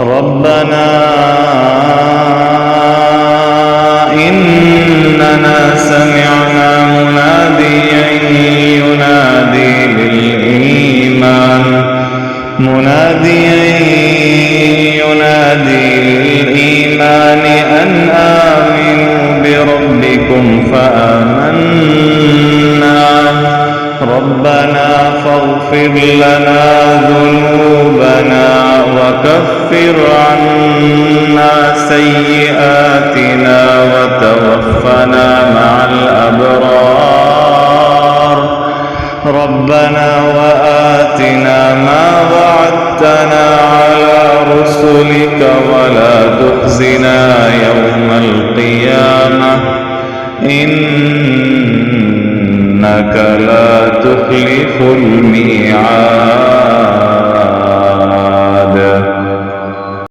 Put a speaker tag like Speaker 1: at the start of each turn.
Speaker 1: ربنا إننا سمعنا مناديا ينادي للإيمان أن آمنوا بربكم فآمنا ربنا فاغفر لنا ذنوبنا وكفر عنا سيئاتنا وتوفنا مع الأبرار ربنا وآتنا ما وعدتنا على رسلك ولا تخزنا يوم القيامة إنك لا تخلف الميعاد.